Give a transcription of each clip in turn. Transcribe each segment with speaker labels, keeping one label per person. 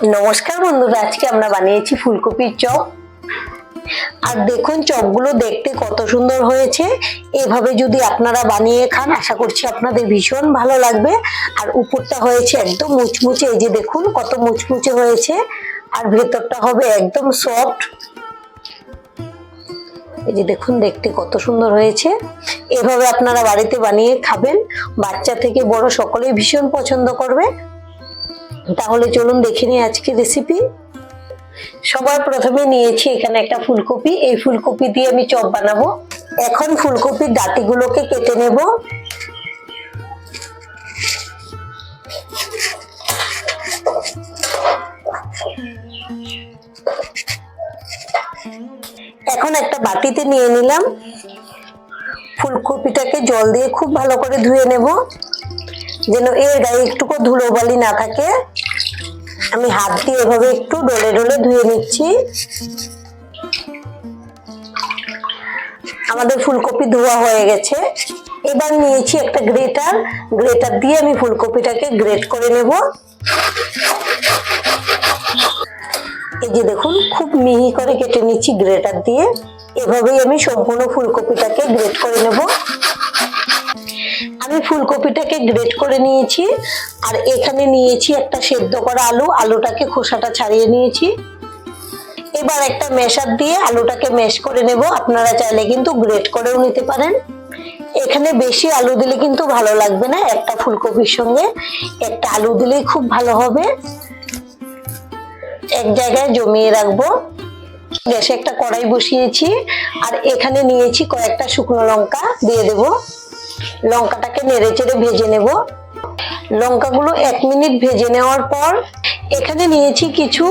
Speaker 1: নমস্কার বন্ধুরা, আজকে আমরা বানিয়েছি ফুলকপির চপ। আর দেখুন চপগুলো দেখতে কত সুন্দর হয়েছে। এভাবে যদি আপনারা বানিয়ে খান আশা করছি আপনাদের ভীষণ ভালো লাগবে। আর উপরটা হয়েছে একদম মুচমুচে, এই যে দেখুন কত মুচমুচে হয়েছে। আর ভেতরটা হবে একদম সফট। এই যে দেখুন দেখতে কত সুন্দর হয়েছে। এভাবে আপনারা বাড়িতে বানিয়ে খাবেন, বাচ্চা থেকে বড় সকলেই ভীষণ পছন্দ করবে। তাহলে চলুন দেখে নিই আজকে রেসিপি। সবার প্রথমে নিয়েছি এখানে একটা ফুলকপি। এই ফুলকপি দিয়ে আমি চপ বানাবো। এখন ফুলকপির ডাঁটিগুলোকে কেটে নেব। এখন একটা বাটিতে নিয়ে নিলাম। ফুলকপিটাকে জল দিয়ে খুব ভালো করে ধুয়ে নেব, যেন এর গায়ে একটুকু ধুলোবালি না থাকে। আমি হাত দিয়ে এভাবে একটু ডলে ডলে ধুয়ে নিচ্ছি। আমাদের ফুলকপি ধোয়া হয়ে গেছে। এবার নিয়েছি একটা গ্রেটার দিয়ে আমি ফুলকপিটাকে গ্রেট করে নেব। এই যে দেখুন খুব মিহি করে কেটে নিচ্ছি গ্রেটার দিয়ে। এভাবেই আমি সম্পূর্ণ ফুলকপিটাকে গ্রেট করে নেব। আমি ফুলকপিটাকে গ্রেট করে নিয়েছি। আর এখানে নিয়েছি একটা সেদ্ধ করা আলু। আলুটাকে খোসাটা ছাড়িয়ে নিয়েছি। এবার একটা ম্যাশার দিয়ে আলুটাকে ম্যাশ করে নেব। আপনারা চাইলে কিন্তু গ্রেট করেও নিতে পারেন। এখানে বেশি আলু দিলে কিন্তু ভালো লাগবে না, একটা ফুলকপির সঙ্গে একটা আলু দিলেই খুব ভালো হবে। এক জায়গায় জমিয়ে রাখবো। গ্যাসে একটা কড়াই বসিয়েছি। আর এখানে নিয়েছি কয়েকটা শুকনো লঙ্কা, দিয়ে দেব। লঙ্কাটাকে নেড়ে চেড়ে ভেজে নেব। লঙ্কাগুলো 1 মিনিট ভেজে নেওয়ার পর এখানে নিয়েছি কিছু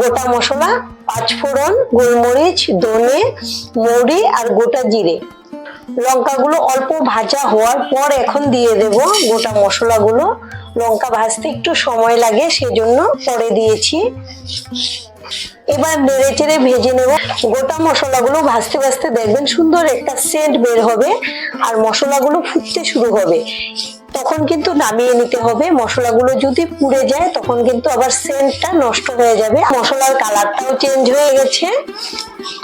Speaker 1: গোটা মশলা, 5 ফোড়ন, গোলমরিচ, ধনে, মৌরি আর গোটা জিরে। লঙ্কাগুলো অল্প ভাজা হওয়ার পর এখন দিয়ে দেব গোটা মশলাগুলো। লঙ্কা ভাজতে একটু সময় লাগে, সেজন্য পরে দিয়েছি। এবার নেড়ে চেড়ে ভেজে নেব। গোটা মশলাগুলো ভাজতে ভাজতে দেখবেন সুন্দর একটা সেন্ট বের হবে আর মশলাগুলো ফুটতে শুরু হবে। তখন কিন্তু নামিয়ে নিতে হবে। মশলাগুলো যদি পুড়ে যায় তখন কিন্তু আবার সেন্টটা নষ্ট হয়ে যাবে। মশলার কালারটাও চেঞ্জ হয়ে গেছে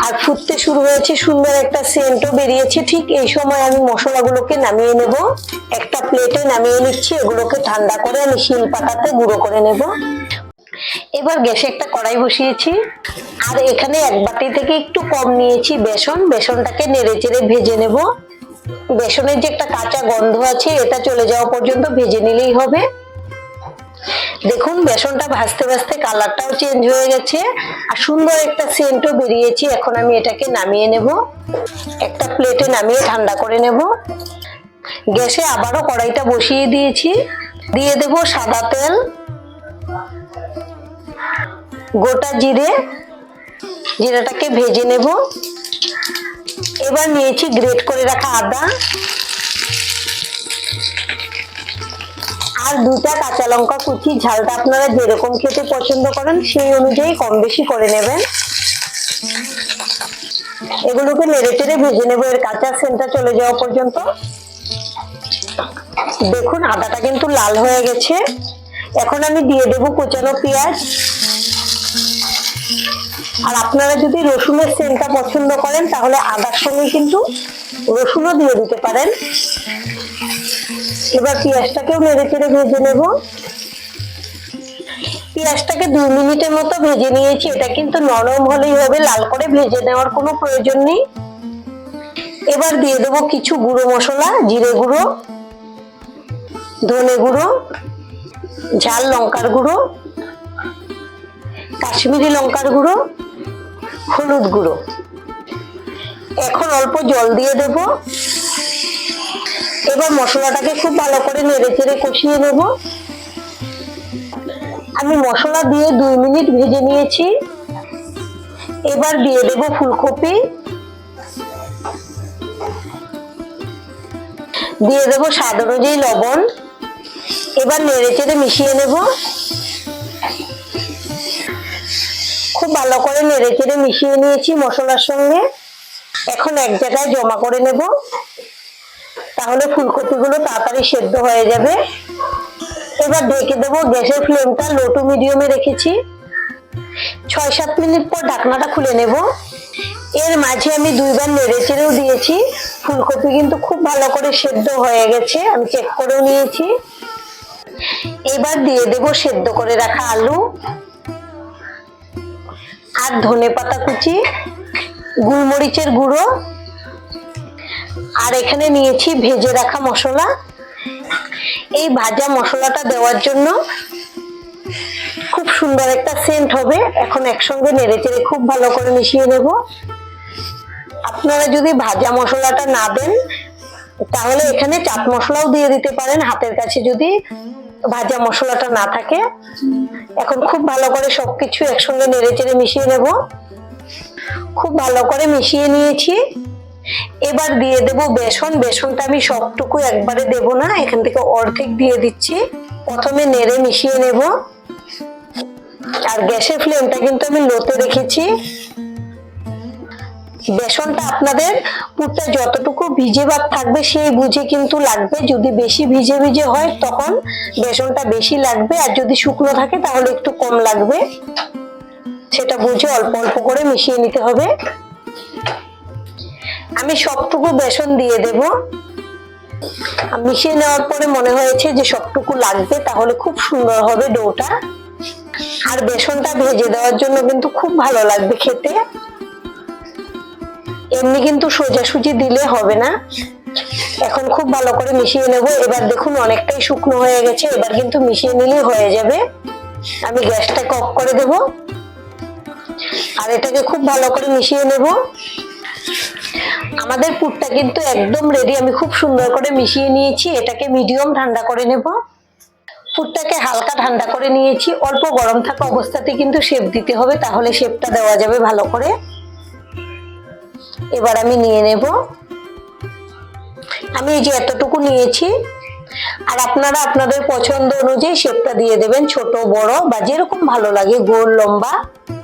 Speaker 1: আর ফুটতে শুরু হয়েছে, সুন্দর একটা সেন্টও বেরিয়েছে। ঠিক এই সময় আমি মশলাগুলোকে নামিয়ে নেব। একটা প্লেটে নামিয়ে নিচ্ছি। এগুলোকে ঠান্ডা করে আমি শিলপাটাতে গুঁড়ো করে নেব। এবার গ্যাসে একটা কড়াই বসিয়েছি। আর এখানে এক বাটি থেকে একটু কম নিয়েছি বেসন। বেসনটাকে নেড়ে চেড়ে ভেজে নেব। বেসনের যে একটা কাঁচা গন্ধ আছে এটা চলে যাওয়া পর্যন্ত ভেজে নিলেই হবে। দেখুন বেসনটা ভাজতে ভাজতে কালারটাও চেঞ্জ হয়ে গেছে আর সুন্দর একটা সেন্টও বেরিয়েছে। এখন আমি এটাকে নামিয়ে নেব। একটা প্লেটে নামিয়ে ঠান্ডা করে নেব। গ্যাসে আবারও কড়াইটা বসিয়ে দিয়েছি। দিয়ে দেব সাদা তেল, গোটা জিরে, জিরাটাকে ভেজে নেব। এবার নিয়েছি গ্রেট করে রাখা আদা আর 2টা কাঁচা লঙ্কা কুচি। ঝালটা আপনারা যেরকম খেতে পছন্দ করেন সেই অনুযায়ী কম বেশি করে নেবেন। এগুলোকে নেড়ে চেড়ে ভেজে নেব এর কাঁচা সেন্টটা চলে যাওয়া পর্যন্ত। দেখুন আদাটা কিন্তু লাল হয়ে গেছে। এখন আমি দিয়ে দেব কুচানো পেঁয়াজ। আর আপনারা যদি রসুনের সেন্টটা পছন্দ করেন তাহলে আদার সঙ্গে কিন্তু রসুনও দিয়ে দিতে পারেন। এবার পেঁয়াজটাকেও নেড়ে চেড়ে ভেজে নেব। পেঁয়াজটাকে 2 মিনিটের মতো ভেজে নিয়েছি। এটা কিন্তু নরম হলেই হবে, লাল করে ভেজে নেওয়ার কোনো প্রয়োজন নেই। এবার দিয়ে দেবো কিছু গুঁড়ো মশলা, জিরে গুঁড়ো, ধনে গুঁড়ো, ঝাল লঙ্কার গুঁড়ো, কাশ্মীরি লঙ্কার গুঁড়ো, হলুদ গুঁড়ো। এখন অল্প জল দিয়ে দেব। এবার মশলাটাকে খুব ভালো করে নেড়ে চেড়ে কষিয়ে নেব। আমি মশলা দিয়ে 2 মিনিট ভেজে নিয়েছি। এবার দিয়ে দেব ফুলকপি, দিয়ে দেব স্বাদ অনুযায়ী লবণ। এবার নেড়ে চেড়ে মিশিয়ে নেব। খুব ভালো করে নেড়ে চেড়ে মিশিয়ে নিয়েছি মশলার সঙ্গে। এখন এক জায়গায় জমা করে নেব, তাহলে ফুলকপিগুলো তাড়াতাড়ি সেদ্ধ হয়ে যাবে। এবার ঢেকে দেবো। গ্যাসের ফ্লেমটা লো টু মিডিয়ামে রেখেছি। 6-7 মিনিট পর ঢাকনাটা খুলে নেব। এর মাঝে আমি 2 বার নেড়েচেড়েও দিয়েছি। ফুলকপি কিন্তু খুব ভালো করে সেদ্ধ হয়ে গেছে, আমি চেক করেও নিয়েছি। এবার দিয়ে দেব সেদ্ধ করে রাখা আলু আর ধনেপাতা কুচি, গোলমরিচের গুঁড়ো, আর এখানে নিয়েছি ভেজে রাখা মশলা। এই ভাজা মশলাটা দেওয়ার জন্য খুব সুন্দর একটা সেন্ট হবে। এখন একসঙ্গে নেড়েচেড়ে খুব ভালো করে মিশিয়ে নেব। আপনারা যদি ভাজা মশলাটা না দেন তাহলে এখানে চাট মশলাও দিয়ে দিতে পারেন, হাতের কাছে যদি ভাজা মশলাটা না থাকে। এখন খুব ভালো করে সবকিছু একসঙ্গে নেড়েচেড়ে মিশিয়ে নেব। খুব ভালো করে মিশিয়ে নিয়েছি। এবার দিয়ে দেব বেসন। বেসনটা আমি সবটুকু একবারে দেব না, এখান থেকে অর্ধেক দিয়ে দিচ্ছি। প্রথমে নেড়ে মিশিয়ে নেব। আর গ্যাসের ফ্লেমটা কিন্তু আমি লোতে রেখেছি। বেসনটা আপনাদের পুরটা যতটুকু ভিজে ভাব থাকবে সেই বুঝে কিন্তু লাগবে। যদি বেশি ভিজে ভিজে হয় তখন বেসনটা বেশি লাগবে, আর যদি শুকনো থাকে তাহলে একটু কম লাগবে। সেটা বুঝে অল্প অল্প করে মিশিয়ে নিতে হবে। আমি সবটুকু বেসন দিয়ে দেব। মিশিয়ে নেওয়ার পরে মনে হয়েছে যে সবটুকু লাগবে, তাহলে খুব সুন্দর হবে ডোটা। আর বেসনটা ভেজে দেওয়ার জন্য কিন্তু খুব ভালো লাগবে খেতে। এমনি কিন্তু সোজাসুজি দিলে হবে না। এখন খুব ভালো করে মিশিয়ে নেব। এবার দেখুন অনেকটাই শুকনো হয়ে গেছে, এবার কিন্তু মিশিয়ে নিলেই হয়ে যাবে। আমি গ্যাসটাকে অফ করে দেব আর এটাকে খুব ভালো করে মিশিয়ে নেব। আমাদের পুরটা কিন্তু একদম রেডি। আমি খুব সুন্দর করে মিশিয়ে নিয়েছি। এটাকে মিডিয়াম ঠান্ডা করে নেব। পুরটাকে হালকা ঠান্ডা করে নিয়েছি। অল্প গরম থাকা অবস্থাতে কিন্তু শেপ দিতে হবে, তাহলে শেপটা দেওয়া যাবে ভালো করে। এবার আমি নিয়ে নেব। আমি এই যে এতটুকু নিয়েছি, আর আপনারা আপনাদের পছন্দ অনুযায়ী শেপটা দিয়ে দেবেন, ছোট বড় বা যেরকম ভালো লাগে, গোল লম্বা।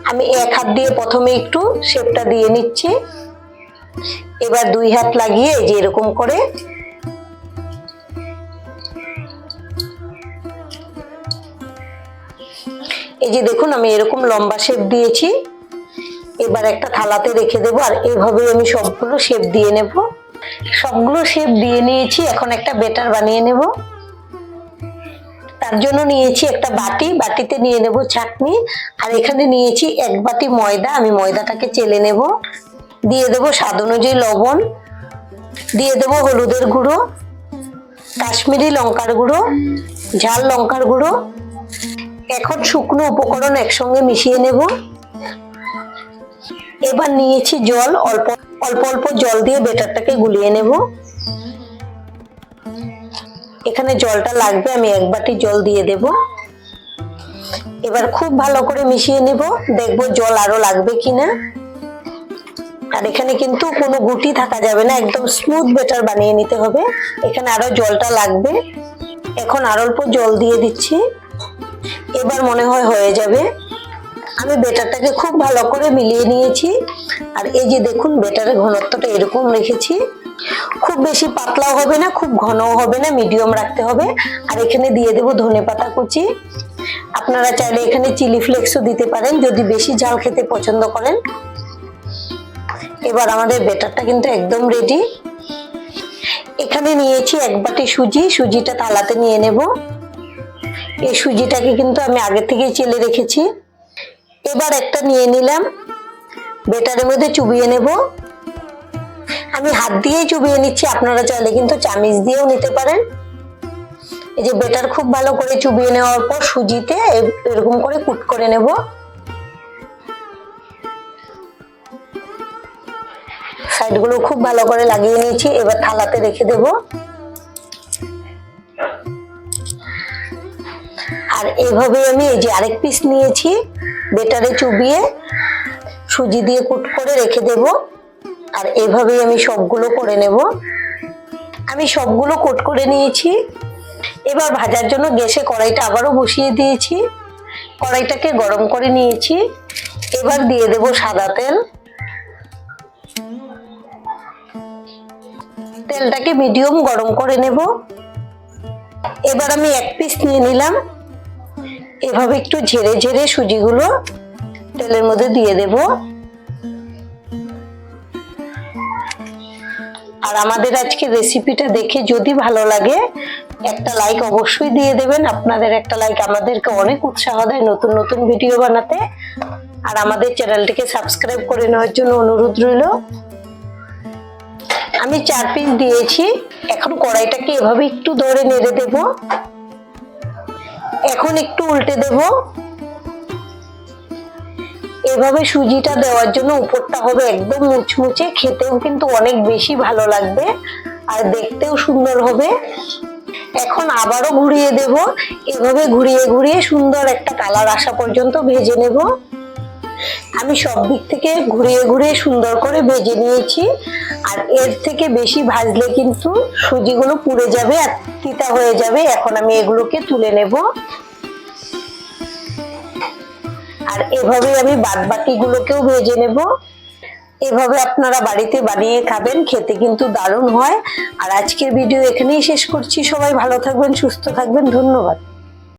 Speaker 1: আমি এক হাত দিয়ে প্রথমে একটু শেপটা দিয়ে নিচ্ছি। এবার 2 হাত লাগিয়ে এই যে এরকম করে এই যে দেখুন আমি এরকম লম্বা শেপ দিয়েছি। এবার একটা থালাতে রেখে দেবো, আর এইভাবে আমি সবগুলো শেপ দিয়ে নেব। সবগুলো শেপ দিয়ে নিয়েছি। এখন একটা ব্যাটার বানিয়ে নেব। তার জন্য নিয়েছি একটা বাটি। বাটিতে নিয়ে নেব চাটনি, আর এখানে নিয়েছি 1 বাটি ময়দা। আমি ময়দাটাকে চেলে নেব। দিয়ে দেব স্বাদ অনুযায়ী লবণ, দিয়ে দেব হলুদের গুঁড়ো, কাশ্মীরি লঙ্কার গুঁড়ো, ঝাল লঙ্কার গুঁড়ো। এখন শুকনো উপকরণ একসঙ্গে মিশিয়ে নেব। এবার নিয়েছি জল, অল্প অল্প জল দিয়ে ব্যাটারটাকে গুলিয়ে নেব। এখানে জলটা লাগবে, আমি 1 বাটি জল দিয়ে দেব। এবার খুব ভালো করে মিশিয়ে নেব, দেখবো জল আরো লাগবে কিনা। আর এখানে কিন্তু কোনো গুটি থাকা যাবে না, একদম স্মুথ ব্যাটার বানিয়ে নিতে হবে। এখানে আরো জলটা লাগবে। এখন আর অল্প জল দিয়ে দিচ্ছি। এবার মনে হয় হয়ে যাবে। আমি ব্যাটারটাকে খুব ভালো করে মিলিয়ে নিয়েছি। আর এই যে দেখুন ব্যাটারের ঘনত্বটা এরকম রেখেছি। খুব বেশি পাতলাও হবে না, খুব ঘনও হবে না, মিডিয়াম রাখতে হবে। আর এখানে দিয়ে দেব ধনেপাতা কুচি। আপনারা চাইলে এখানে চিলি ফ্লেক্সও দিতে পারেন যদি বেশি ঝাল খেতে পছন্দ করেন। এবার আমাদের ব্যাটারটা কিন্তু একদম রেডি। এখানে নিয়েছি 1 বাটি সুজি। সুজিটা থালাতে নিয়ে নেব। এই সুজিটাকে কিন্তু আমি আগে থেকে চেলে রেখেছি। এবার একটা নিয়ে নিলাম, ব্যাটারের মধ্যে চুবিয়ে নেব। আমি হাত দিয়েই চুবিয়ে নিচ্ছি, আপনারা চাইলে কিন্তু চামিচ দিয়েও নিতে পারেন। এই যে ব্যাটার খুব ভালো করে চুবিয়ে নেওয়ার পর সুজিতে এরকম করে কুট করে নেব। সাইডগুলো খুব ভালো করে লাগিয়ে নিয়েছি। এবার থালাতে রেখে দেব। আর এইভাবে আমি এই যে আরেক পিস নিয়েছি, ব্যাটারে চুবিয়ে সুজি দিয়ে কুট করে রেখে দেব। আর এইভাবেই আমি সবগুলো করে নেব। আমি সবগুলো কোট করে নিয়েছি। এবার ভাজার জন্য গ্যাসে কড়াইটা আবারও বসিয়ে দিয়েছি। কড়াইটাকে গরম করে নিয়েছি। এবার দিয়ে দেব সাদা তেল। তেলটাকে মিডিয়াম গরম করে নেব। এবার আমি 1 পিস নিয়ে নিলাম। এভাবে একটু ঝেড়ে ঝেড়ে সুজিগুলো তেলের মধ্যে দিয়ে দেব। আর আমাদের আজকে রেসিপিটা দেখে যদি ভালো লাগে একটা লাইক অবশ্যই দিয়ে দেবেন। আপনাদের একটা লাইক আমাদেরকে অনেক উৎসাহ দেয় নতুন নতুন ভিডিও বানাতে। আর আমাদের চ্যানেলটিকে সাবস্ক্রাইব করে নেওয়ার জন্য অনুরোধ রইল। আমি 4 পিস দিয়েছি। এখন কড়াইটাকে এভাবে একটু ধরে নেড়ে দেব। এখন একটু উল্টে দেব। এভাবে সুজিটা দেওয়ার জন্য উপরটা হবে একদম মুচমুচে, খেতেও কিন্তু অনেক বেশি ভালো লাগবে আর দেখতেও সুন্দর হবে। এখন আবারও ঘুরিয়ে দেব। এভাবে ঘুরিয়ে ঘুরিয়ে সুন্দর একটা কালার আসা পর্যন্ত ভেজে নেব। আমি সব দিক থেকে ঘুরিয়ে ঘুরিয়ে সুন্দর করে ভেজে নিয়েছি। আর এর থেকে বেশি ভাজলে কিন্তু সুজিগুলো পুড়ে যাবে আর তিতা হয়ে যাবে। এখন আমি এগুলোকে তুলে নেব। আর এভাবে আমি বাদবাকিগুলোকেও ভেজে নেব। এভাবে আপনারা বাড়িতে বানিয়ে খাবেন, খেতে কিন্তু দারুণ হয়। আর আজকের ভিডিও এখানেই শেষ করছি। সবাই ভালো থাকবেন, সুস্থ থাকবেন। ধন্যবাদ।